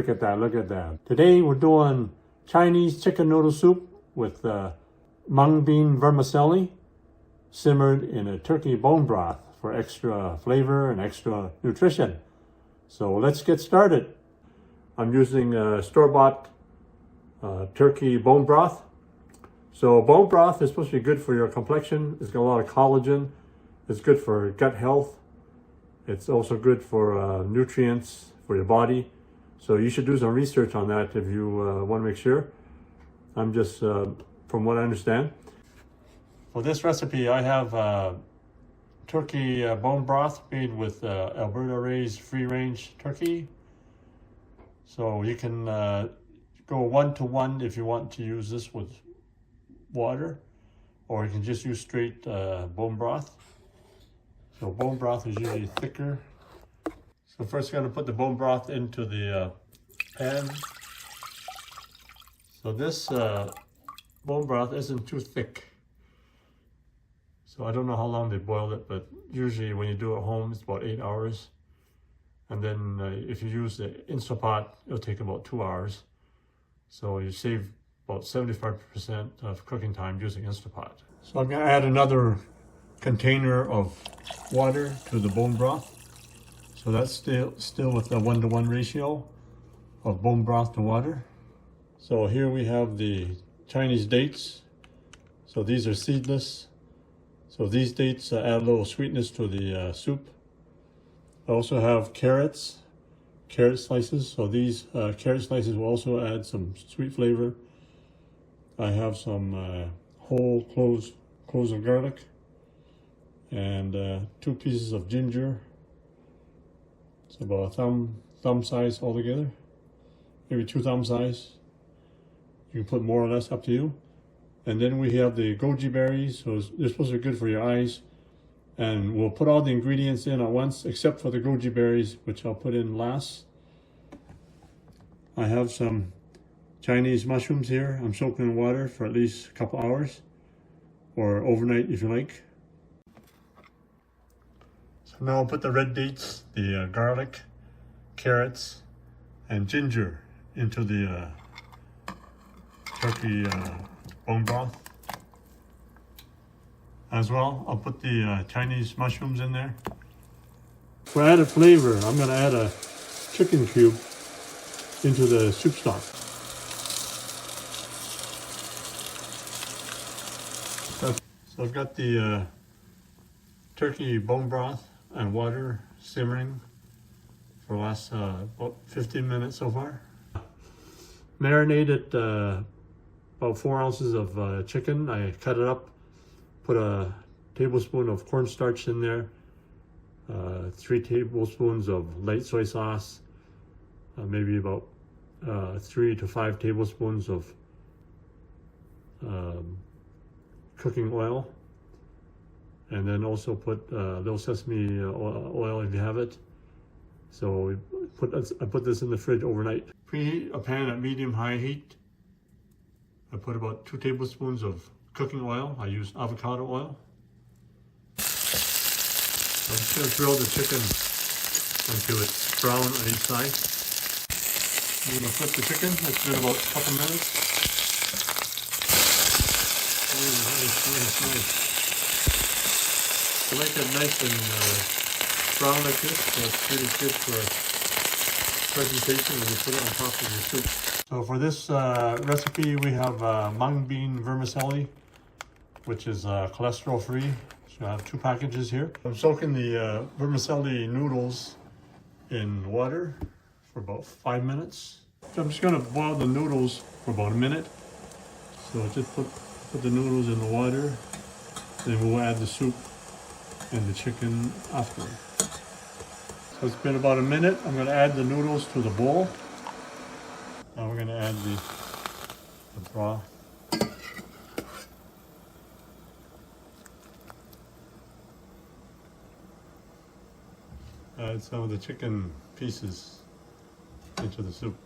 Look at that, look at that. Today we're doing Chinese chicken noodle soup with mung bean vermicelli simmered in a turkey bone broth for extra flavor and extra nutrition. So let's get started. I'm using store-bought turkey bone broth. So bone broth is supposed to be good for your complexion. It's got a lot of collagen. It's good for gut health. It's also good for nutrients for your body. So you should do some research on that if you want to make sure. I'm just, from what I understand. For this recipe, I have turkey bone broth made with Alberta raised free-range turkey. So you can go 1-to-1 if you want to use this with water, or you can just use straight bone broth. So bone broth is usually thicker. So first, I'm going to put the bone broth into the pan. So this bone broth isn't too thick. So I don't know how long they boiled it, but usually when you do it at home, it's about 8 hours. And then if you use the Instant Pot, it'll take about 2 hours. So you save about 75% of cooking time using Instant Pot. So I'm going to add another container of water to the bone broth. So that's still with the 1-to-1 ratio of bone broth to water. So here we have the Chinese dates. So these are seedless. So these dates add a little sweetness to the soup. I also have carrot slices. So these carrot slices will also add some sweet flavor. I have some whole cloves of garlic and 2 pieces of ginger. It's about a thumb size altogether, maybe 2 thumb size. You can put more or less, up to you. And then we have the goji berries, so they're supposed to be good for your eyes. And we'll put all the ingredients in at once, except for the goji berries, which I'll put in last. I have some Chinese mushrooms here. I'm soaking in water for at least a couple hours, or overnight if you like. So now I'll put the red dates, the garlic, carrots, and ginger into the turkey bone broth. As well, I'll put the Chinese mushrooms in there. For added flavor, I'm going to add a chicken cube into the soup stock. So I've got the turkey bone broth and water simmering for the last about 15 minutes so far. Marinated about 4 ounces of chicken. I cut it up, put a tablespoon of cornstarch in there, 3 tablespoons of light soy sauce, maybe about 3 to 5 tablespoons of cooking oil, and then also put little sesame oil if you have it. So I put this in the fridge overnight. Preheat a pan at medium-high heat. I put about 2 tablespoons of cooking oil. I use avocado oil. I'm just going to grill the chicken until it's brown on each side. I'm going to flip the chicken. It's been about a couple minutes. Nice. I like it nice and brown like this. That's really good for presentation when you put it on top of your soup. So for this recipe, we have mung bean vermicelli, which is cholesterol free. So I have 2 packages here. I'm soaking the vermicelli noodles in water for about 5 minutes. So I'm just going to boil the noodles for about a minute. So just put the noodles in the water, then we'll add the soup and the chicken after. So it's been about a minute. I'm going to add the noodles to the bowl. Now we're going to add the broth. Add some of the chicken pieces into the soup.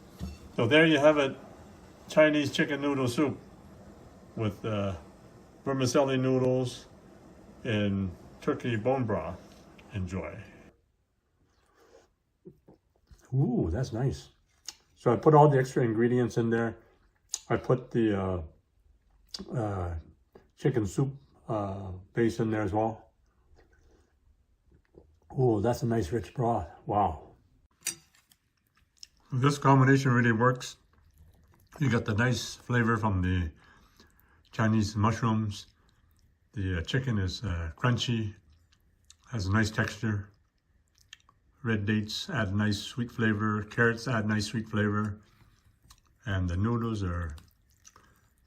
So there you have it, Chinese chicken noodle soup with vermicelli noodles and turkey bone broth. Enjoy. Ooh, that's nice. So I put all the extra ingredients in there. I put the chicken soup base in there as well. Oh, that's a nice rich broth. Wow. This combination really works. You got the nice flavor from the Chinese mushrooms. The chicken is crunchy, has a nice texture. Red dates add nice sweet flavor. Carrots add nice sweet flavor. And the noodles are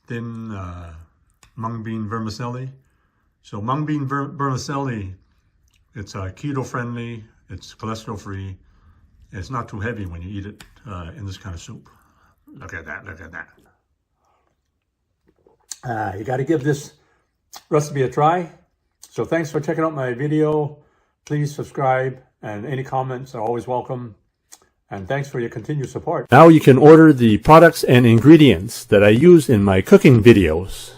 thin mung bean vermicelli. So mung bean vermicelli, it's keto friendly, it's cholesterol free. It's not too heavy when you eat it in this kind of soup. Look at that, look at that. You got to give this recipe a try. So thanks for checking out my video. Please subscribe, and any comments are always welcome. And thanks for your continued support. Now you can order the products and ingredients that I use in my cooking videos.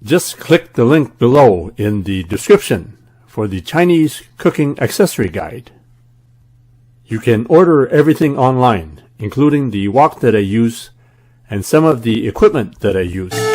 Just click the link below in the description for the Chinese cooking accessory guide. You can order everything online, including the wok that I use and some of the equipment that I use.